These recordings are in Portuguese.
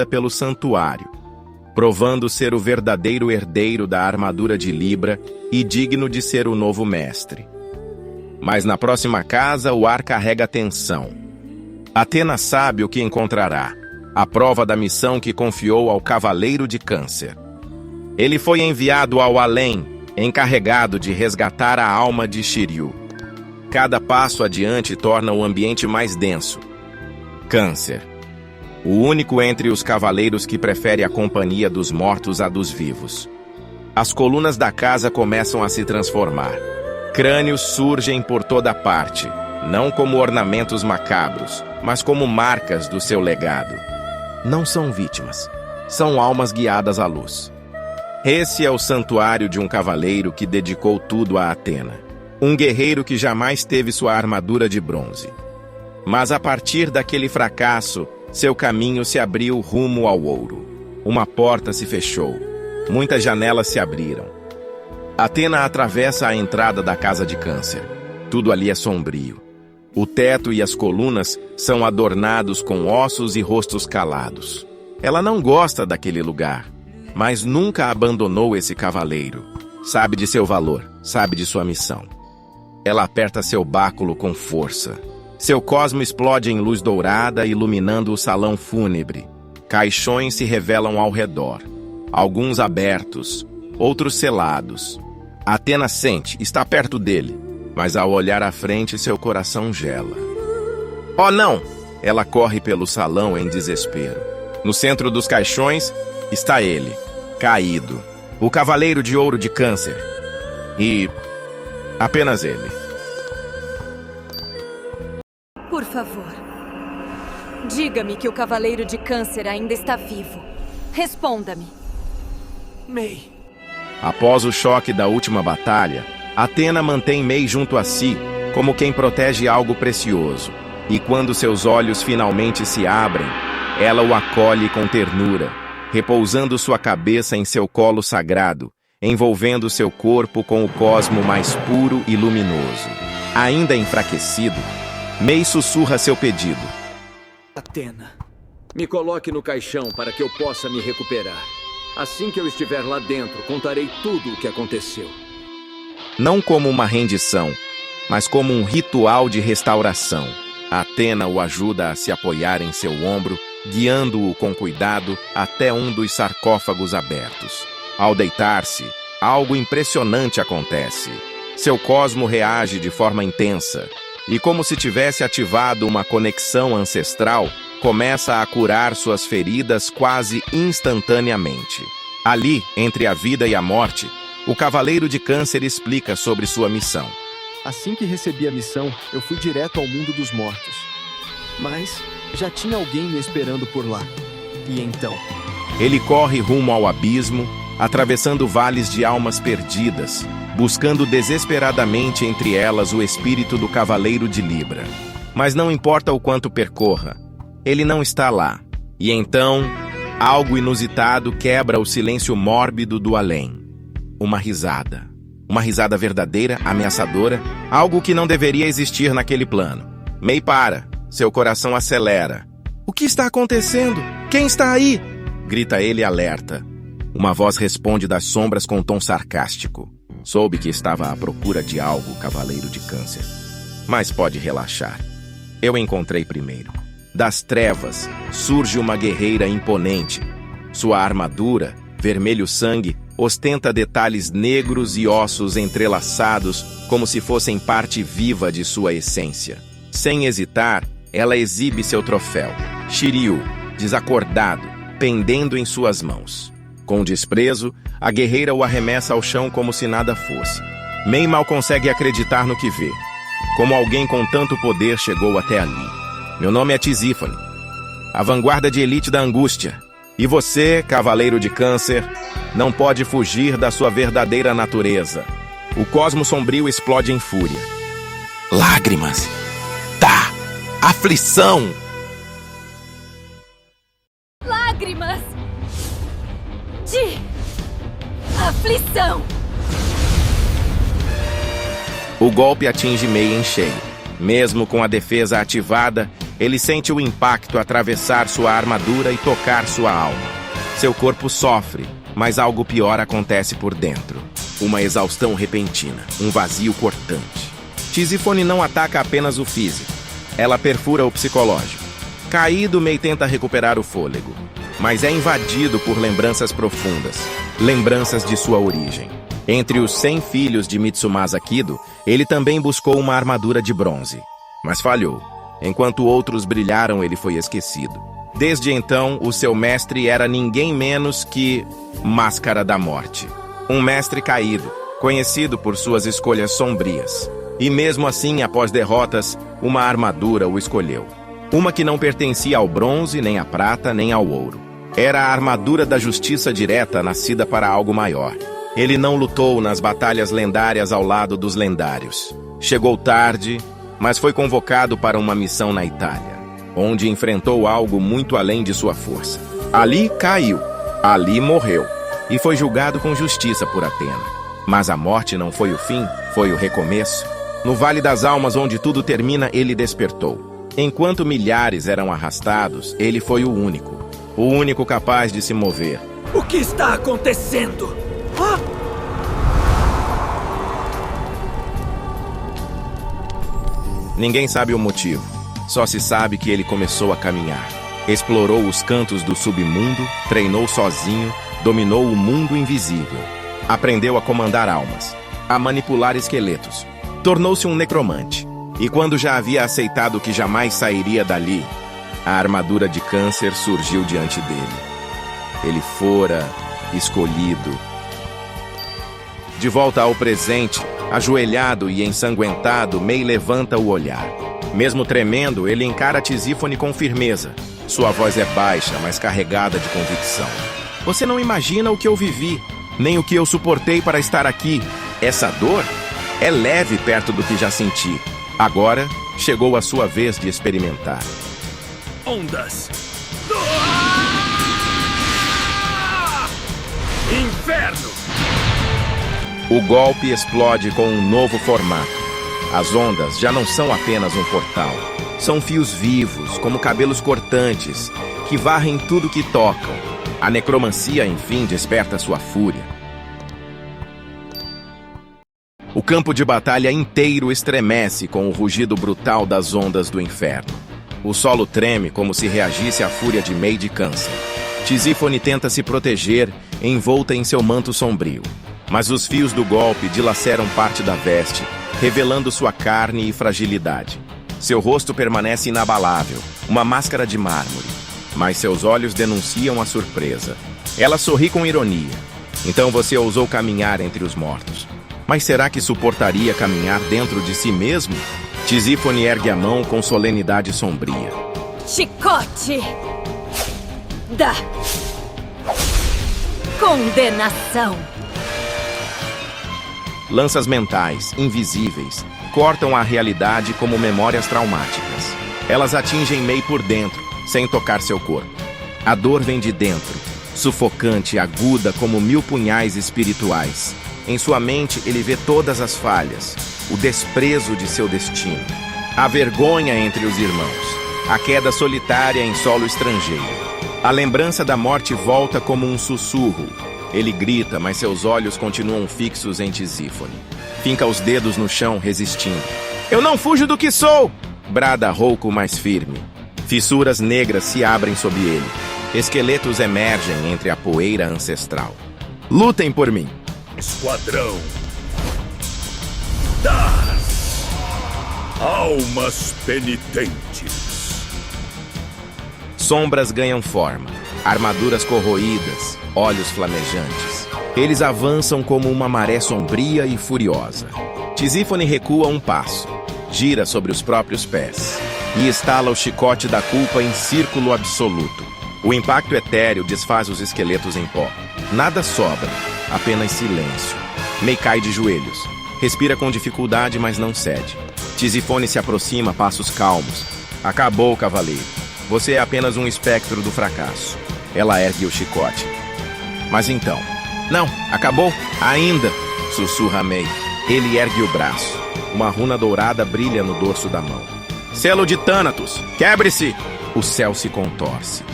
pelo santuário, provando ser o verdadeiro herdeiro da armadura de Libra e digno de ser o novo mestre. Mas na próxima casa, o ar carrega tensão. Atena sabe o que encontrará, a prova da missão que confiou ao Cavaleiro de Câncer. Ele foi enviado ao além, encarregado de resgatar a alma de Shiryu. Cada passo adiante torna o ambiente mais denso. Câncer. O único entre os cavaleiros que prefere a companhia dos mortos à dos vivos. As colunas da casa começam a se transformar. Crânios surgem por toda parte, não como ornamentos macabros, mas como marcas do seu legado. Não são vítimas, são almas guiadas à luz. Esse é o santuário de um cavaleiro que dedicou tudo a Atena. Um guerreiro que jamais teve sua armadura de bronze. Mas a partir daquele fracasso, seu caminho se abriu rumo ao ouro. Uma porta se fechou. Muitas janelas se abriram. Atena atravessa a entrada da casa de Câncer. Tudo ali é sombrio. O teto e as colunas são adornados com ossos e rostos calados. Ela não gosta daquele lugar, mas nunca abandonou esse cavaleiro. Sabe de seu valor, sabe de sua missão. Ela aperta seu báculo com força. Seu cosmo explode em luz dourada, iluminando o salão fúnebre. Caixões se revelam ao redor. Alguns abertos, outros selados. Atena sente, está perto dele, mas ao olhar à frente, seu coração gela. Oh não! Ela corre pelo salão em desespero. No centro dos caixões está ele, caído. O Cavaleiro de Ouro de Câncer. E apenas ele. Por favor, diga-me que o Cavaleiro de Câncer ainda está vivo. Responda-me. Mei. Após o choque da última batalha, Atena mantém Mei junto a si, como quem protege algo precioso. E quando seus olhos finalmente se abrem, ela o acolhe com ternura, repousando sua cabeça em seu colo sagrado, envolvendo seu corpo com o cosmo mais puro e luminoso. Ainda enfraquecido, Mei sussurra seu pedido. Atena, me coloque no caixão para que eu possa me recuperar. Assim que eu estiver lá dentro, contarei tudo o que aconteceu. Não como uma rendição, mas como um ritual de restauração. Atena o ajuda a se apoiar em seu ombro, guiando-o com cuidado até um dos sarcófagos abertos. Ao deitar-se, algo impressionante acontece. Seu cosmo reage de forma intensa, e como se tivesse ativado uma conexão ancestral, começa a curar suas feridas quase instantaneamente. Ali, entre a vida e a morte, o Cavaleiro de Câncer explica sobre sua missão. Assim que recebi a missão, eu fui direto ao mundo dos mortos. Mas já tinha alguém me esperando por lá. E então? Ele corre rumo ao abismo, atravessando vales de almas perdidas, buscando desesperadamente entre elas o espírito do Cavaleiro de Libra. Mas não importa o quanto percorra, ele não está lá. E então, algo inusitado quebra o silêncio mórbido do além. Uma risada. Uma risada verdadeira, ameaçadora, algo que não deveria existir naquele plano. Mei para. Seu coração acelera. O que está acontecendo? Quem está aí? Grita ele alerta. Uma voz responde das sombras com um tom sarcástico. Soube que estava à procura de algo, Cavaleiro de Câncer. Mas pode relaxar. Eu encontrei primeiro. Das trevas surge uma guerreira imponente. Sua armadura, vermelho sangue, ostenta detalhes negros e ossos entrelaçados como se fossem parte viva de sua essência. Sem hesitar, ela exibe seu troféu, Shiryu, desacordado, pendendo em suas mãos. Com desprezo, a guerreira o arremessa ao chão como se nada fosse. Mei mal consegue acreditar no que vê. Como alguém com tanto poder chegou até ali. Meu nome é Tisífone, a vanguarda de elite da angústia. E você, Cavaleiro de Câncer, não pode fugir da sua verdadeira natureza. O cosmo sombrio explode em fúria. Lágrimas. Tá. Aflição. Lágrimas de aflição. O golpe atinge Mei em cheio. Mesmo com a defesa ativada, Ele sente o impacto atravessar sua armadura e tocar sua alma. Seu corpo sofre, mas algo pior acontece por dentro. Uma exaustão repentina, um vazio cortante. Tisífone não ataca apenas o físico. Ela perfura o psicológico. Caído, Mei tenta recuperar o fôlego, mas é invadido por lembranças profundas, lembranças de sua origem. Entre os 100 filhos de Mitsumasa Kido, ele também buscou uma armadura de bronze, mas falhou. Enquanto outros brilharam, ele foi esquecido. Desde então, o seu mestre era ninguém menos que Máscara da Morte. Um mestre caído, conhecido por suas escolhas sombrias. E mesmo assim, após derrotas, uma armadura o escolheu. Uma que não pertencia ao bronze, nem à prata, nem ao ouro. Era a armadura da justiça direta, nascida para algo maior. Ele não lutou nas batalhas lendárias ao lado dos lendários. Chegou tarde, mas foi convocado para uma missão na Itália, onde enfrentou algo muito além de sua força. Ali caiu, ali morreu, e foi julgado com justiça por Atena. Mas a morte não foi o fim, foi o recomeço. No Vale das Almas, onde tudo termina, ele despertou. Enquanto milhares eram arrastados, ele foi o único capaz de se mover. O que está acontecendo? Ninguém sabe o motivo, só se sabe que ele começou a caminhar. Explorou os cantos do submundo, treinou sozinho, dominou o mundo invisível. Aprendeu a comandar almas, a manipular esqueletos. Tornou-se um necromante. E quando já havia aceitado que jamais sairia dali, a armadura de câncer surgiu diante dele. Ele fora escolhido. De volta ao presente, ajoelhado e ensanguentado, Mei levanta o olhar. Mesmo tremendo, ele encara Tisífone com firmeza. Sua voz é baixa, mas carregada de convicção. Você não imagina o que eu vivi, nem o que eu suportei para estar aqui. Essa dor é leve perto do que já senti. Agora, chegou a sua vez de experimentar. Ondas! Inferno! O golpe explode com um novo formato. As ondas já não são apenas um portal. São fios vivos, como cabelos cortantes, que varrem tudo que tocam. A necromancia, enfim, desperta sua fúria. O campo de batalha inteiro estremece com o rugido brutal das ondas do inferno. O solo treme como se reagisse à fúria de Mei de Câncer. Tisífone tenta se proteger, envolta em seu manto sombrio. Mas os fios do golpe dilaceram parte da veste, revelando sua carne e fragilidade. Seu rosto permanece inabalável, uma máscara de mármore. Mas seus olhos denunciam a surpresa. Ela sorri com ironia. Então você ousou caminhar entre os mortos. Mas será que suportaria caminhar dentro de si mesmo? Tisífone ergue a mão com solenidade sombria. Chicote da condenação. Lanças mentais, invisíveis, cortam a realidade como memórias traumáticas. Elas atingem Mei por dentro, sem tocar seu corpo. A dor vem de dentro, sufocante e aguda como 1000 punhais espirituais. Em sua mente, ele vê todas as falhas, o desprezo de seu destino, a vergonha entre os irmãos, a queda solitária em solo estrangeiro. A lembrança da morte volta como um sussurro. Ele grita, mas seus olhos continuam fixos em Tisífone. Finca os dedos no chão, resistindo. Eu não fujo do que sou! Brada rouco, mais firme. Fissuras negras se abrem sob ele. Esqueletos emergem entre a poeira ancestral. Lutem por mim! Esquadrão das Almas Penitentes. Sombras ganham forma, armaduras corroídas, olhos flamejantes. Eles avançam como uma maré sombria e furiosa. Tisífone recua um passo, gira sobre os próprios pés e estala o chicote da culpa em círculo absoluto. O impacto etéreo desfaz os esqueletos em pó. Nada sobra, apenas silêncio. Mei cai de joelhos. Respira com dificuldade, mas não cede. Tisífone se aproxima a passos calmos. Acabou, cavaleiro. Você é apenas um espectro do fracasso. Ela ergue o chicote. Mas então... Não, acabou? Ainda! Sussurra Mei. Ele ergue o braço. Uma runa dourada brilha no dorso da mão. Selo de Thanatos, quebre-se! O céu se contorce.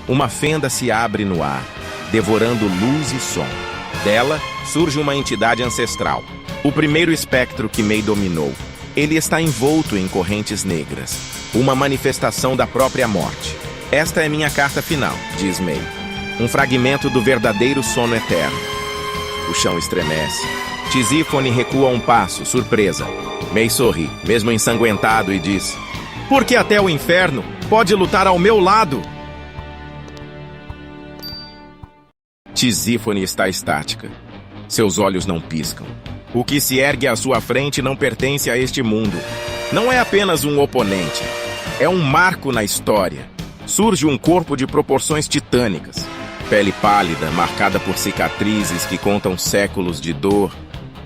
Uma fenda se abre no ar, devorando luz e som. Dela surge uma entidade ancestral. O primeiro espectro que Mei dominou. Ele está envolto em correntes negras. Uma manifestação da própria morte. Esta é minha carta final, diz Mei. Um fragmento do verdadeiro sono eterno. O chão estremece. Tisífone recua um passo, surpresa. Mei sorri, mesmo ensanguentado, e diz: porque até o inferno pode lutar ao meu lado. Tisífone está estática. Seus olhos não piscam. O que se ergue à sua frente não pertence a este mundo. Não é apenas um oponente. É um marco na história. Surge um corpo de proporções titânicas. Pele pálida, marcada por cicatrizes que contam séculos de dor.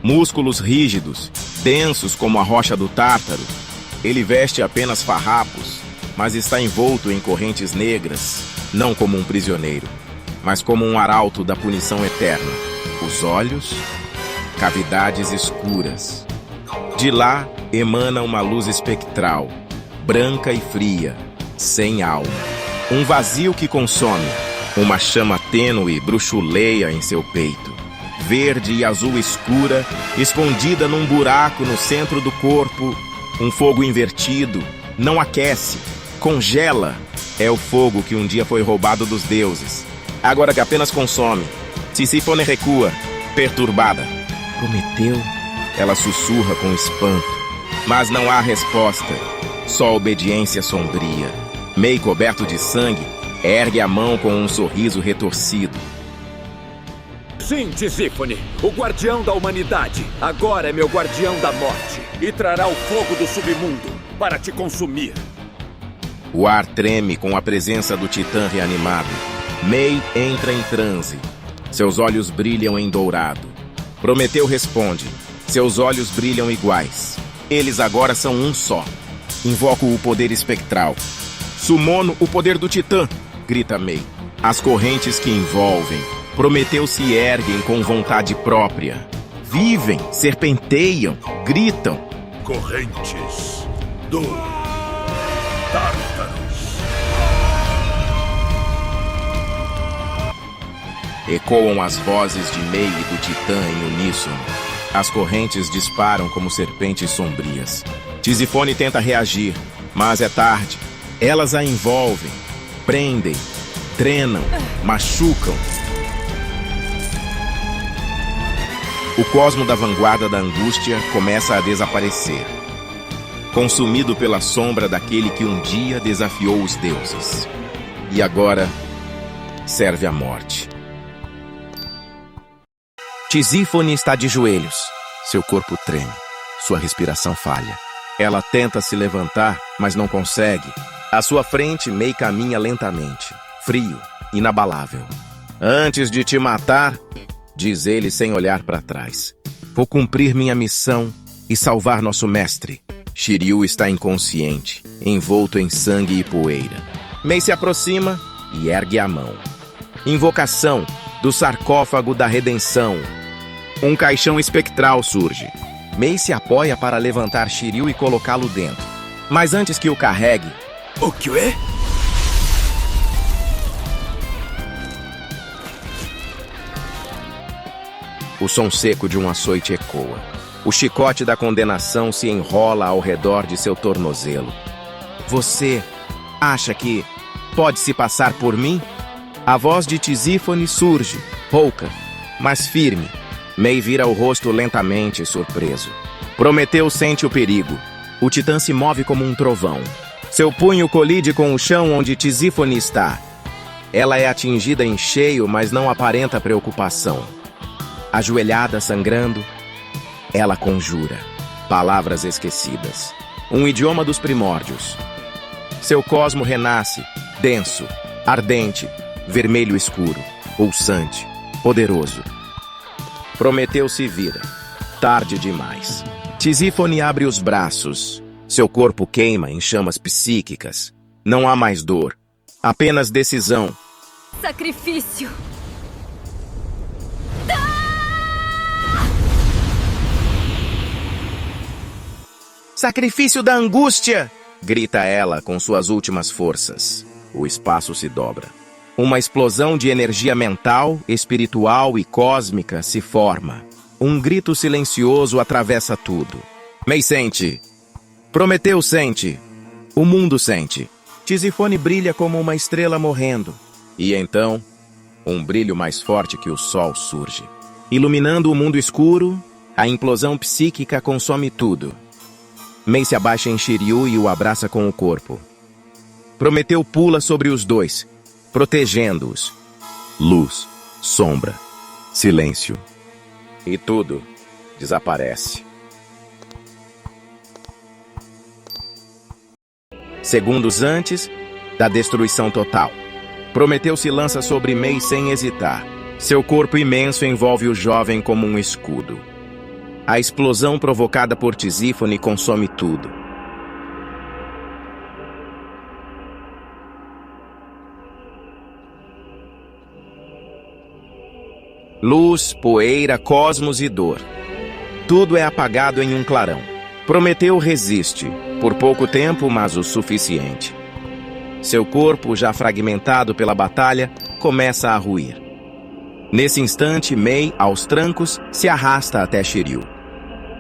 Músculos rígidos, densos como a rocha do Tártaro. Ele veste apenas farrapos, mas está envolto em correntes negras, não como um prisioneiro, mas como um arauto da punição eterna. Os olhos, cavidades escuras. De lá emana uma luz espectral, branca e fria, sem alma. Um vazio que consome, uma chama tênue bruxuleia em seu peito. Verde e azul escura, escondida num buraco no centro do corpo. Um fogo invertido, não aquece, congela. É o fogo que um dia foi roubado dos deuses, agora que apenas consome. Tisífone recua, perturbada. Prometeu? Ela sussurra com espanto. Mas não há resposta, só obediência sombria. Mei, coberto de sangue, ergue a mão com um sorriso retorcido. Sim, Tisífone, o guardião da humanidade. Agora é meu guardião da morte. E trará o fogo do submundo para te consumir. O ar treme com a presença do titã reanimado. Mei entra em transe. Seus olhos brilham em dourado. Prometeu responde. Seus olhos brilham iguais. Eles agora são um só. Invoco o poder espectral. Sumono o poder do titã, grita Mei. As correntes que envolvem. Prometeu se erguem com vontade própria. Vivem, serpenteiam, gritam. Correntes do Tártaros. Ecoam as vozes de Mei e do titã em uníssono. As correntes disparam como serpentes sombrias. Tisífone tenta reagir, mas é tarde. Elas a envolvem, prendem, drenam, machucam. O cosmo da vanguarda da angústia começa a desaparecer, consumido pela sombra daquele que um dia desafiou os deuses. E agora serve a morte. Tisífone está de joelhos. Seu corpo treme. Sua respiração falha. Ela tenta se levantar, mas não consegue. À sua frente, Mei caminha lentamente, frio, inabalável. Antes de te matar, diz ele sem olhar para trás, vou cumprir minha missão e salvar nosso mestre. Shiryu está inconsciente, envolto em sangue e poeira. Mei se aproxima e ergue a mão. Invocação do sarcófago da redenção. Um caixão espectral surge. Mei se apoia para levantar Shiryu e colocá-lo dentro. Mas antes que o carregue... O que é? O som seco de um açoite ecoa. O chicote da condenação se enrola ao redor de seu tornozelo. Você acha que pode se passar por mim? A voz de Tisífone surge, rouca, mas firme. Mei vira o rosto lentamente, surpreso. Prometeu sente o perigo. O titã se move como um trovão. Seu punho colide com o chão onde Tisífone está. Ela é atingida em cheio, mas não aparenta preocupação. Ajoelhada, sangrando, ela conjura. Palavras esquecidas. Um idioma dos primórdios. Seu cosmo renasce, denso, ardente, vermelho escuro, pulsante, poderoso. Prometeu se vira. Tarde demais. Tisífone abre os braços. Seu corpo queima em chamas psíquicas. Não há mais dor. Apenas decisão. Sacrifício. Sacrifício da angústia! grita ela com suas últimas forças. O espaço se dobra. Uma explosão de energia mental, espiritual e cósmica se forma. Um grito silencioso atravessa tudo. Mei sente. Prometeu sente. O mundo sente. Tisifone brilha como uma estrela morrendo. E então, um brilho mais forte que o sol surge. Iluminando o mundo escuro, a implosão psíquica consome tudo. Mei se abaixa em Shiryu e o abraça com o corpo. Prometeu pula sobre os dois, protegendo-os. Luz, sombra, silêncio. E tudo desaparece. Segundos antes da destruição total, Prometeu se lança sobre Mei sem hesitar. Seu corpo imenso envolve o jovem como um escudo. A explosão provocada por Tisífone consome tudo. Luz, poeira, cosmos e dor. Tudo é apagado em um clarão. Prometeu resiste, por pouco tempo, mas o suficiente. Seu corpo, já fragmentado pela batalha, começa a ruir. Nesse instante, Mei, aos trancos, se arrasta até Shiryu.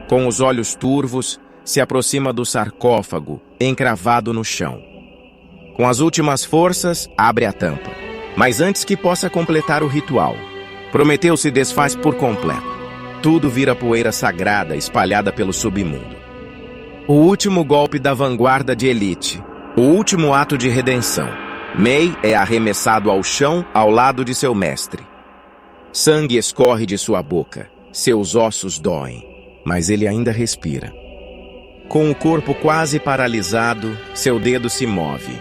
Com os olhos turvos, se aproxima do sarcófago, encravado no chão. Com as últimas forças, abre a tampa. Mas antes que possa completar o ritual, Prometeu se desfaz por completo. Tudo vira poeira sagrada espalhada pelo submundo. O último golpe da vanguarda de elite. O último ato de redenção. Mei é arremessado ao chão ao lado de seu mestre. Sangue escorre de sua boca. Seus ossos doem. Mas ele ainda respira. Com o corpo quase paralisado, seu dedo se move.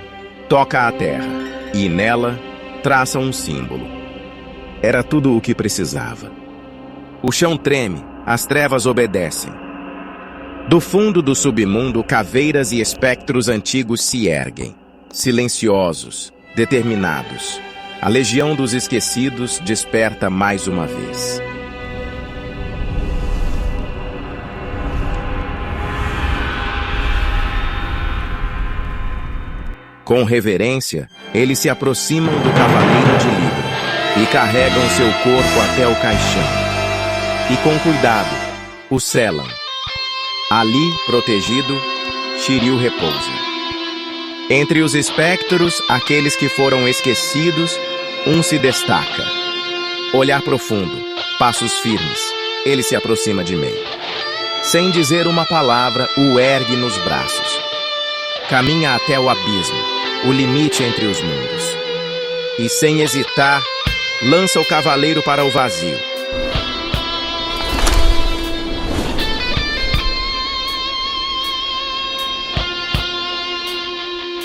Toca a terra. E nela, traça um símbolo. Era tudo o que precisava. O chão treme, as trevas obedecem. Do fundo do submundo, caveiras e espectros antigos se erguem, silenciosos, determinados. A legião dos esquecidos desperta mais uma vez. Com reverência, eles se aproximam do Cavaleiro de Libra e carregam seu corpo até o caixão. E com cuidado, o selam. Ali, protegido, Shiryu repousa. Entre os espectros, aqueles que foram esquecidos, um se destaca. Olhar profundo, passos firmes, ele se aproxima de Mei. Sem dizer uma palavra, o ergue nos braços. Caminha até o abismo, o limite entre os mundos. E sem hesitar, lança o cavaleiro para o vazio.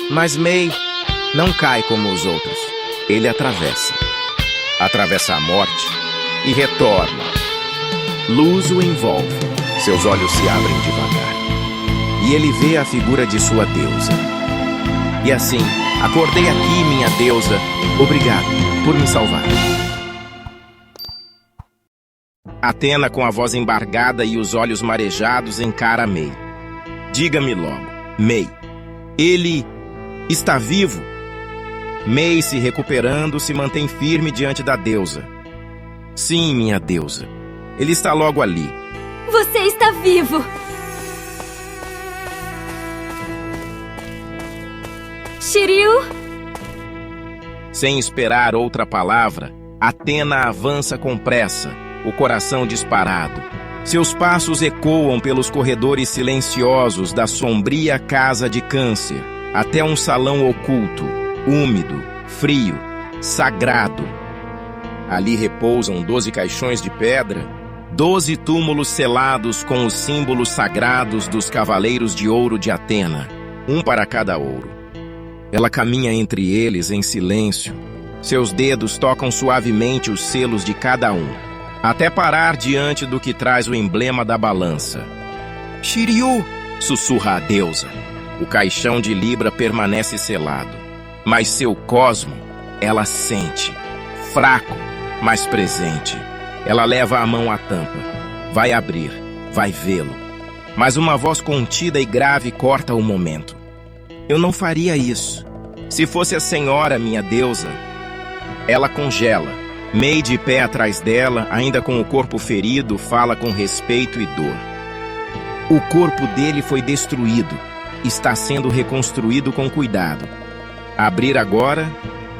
Mas Mei não cai como os outros. Ele atravessa. Atravessa a morte e retorna. Luz o envolve. Seus olhos se abrem devagar. E ele vê a figura de sua deusa. E assim, acordei aqui, minha deusa. Obrigado por me salvar. Atena, com a voz embargada e os olhos marejados, encara Mei. Diga-me logo, Mei, ele está vivo? Mei, se recuperando, se mantém firme diante da deusa. Sim, minha deusa. Ele está logo ali. Você está vivo! Shiryu? Sem esperar outra palavra, Atena avança com pressa, o coração disparado. Seus passos ecoam pelos corredores silenciosos da sombria casa de Câncer, até um salão oculto, úmido, frio, sagrado. Ali repousam 12 caixões de pedra, 12 túmulos selados com os símbolos sagrados dos Cavaleiros de Ouro de Atena, um para cada ouro. Ela caminha entre eles em silêncio. Seus dedos tocam suavemente os selos de cada um, até parar diante do que traz o emblema da balança. Shiryu! Sussurra a deusa. O caixão de Libra permanece selado, mas seu cosmo, ela sente. Fraco, mas presente. Ela leva a mão à tampa. Vai abrir, vai vê-lo. Mas uma voz contida e grave corta o momento. Eu não faria isso. Se fosse a senhora, minha deusa. Ela congela. May, de pé atrás dela, ainda com o corpo ferido, fala com respeito e dor. O corpo dele foi destruído. Está sendo reconstruído com cuidado. Abrir agora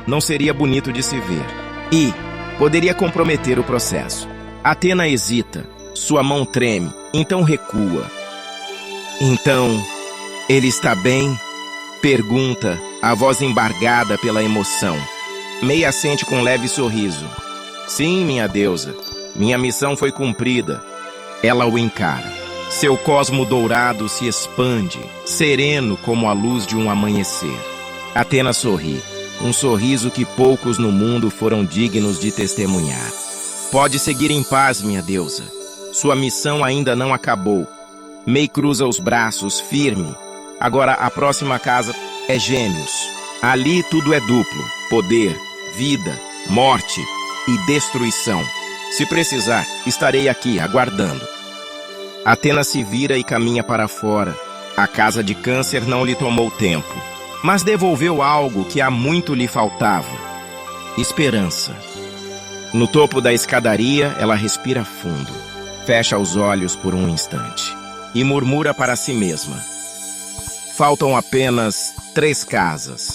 não seria bonito de se ver. E poderia comprometer o processo. Atena hesita. Sua mão treme. Então recua. Então, ele está bem? Pergunta, a voz embargada pela emoção. May assente com um leve sorriso. Sim, minha deusa. Minha missão foi cumprida. Ela o encara. Seu cosmo dourado se expande, sereno como a luz de um amanhecer. Atena sorri. Um sorriso que poucos no mundo foram dignos de testemunhar. Pode seguir em paz, minha deusa. Sua missão ainda não acabou. May cruza os braços, firme. Agora a próxima casa é Gêmeos. Ali tudo é duplo. Poder, vida, morte e destruição. Se precisar, estarei aqui, aguardando. Atena se vira e caminha para fora. A casa de Câncer não lhe tomou tempo, mas devolveu algo que há muito lhe faltava. Esperança. No topo da escadaria, ela respira fundo. Fecha os olhos por um instante e murmura para si mesma. Faltam apenas 3 casas.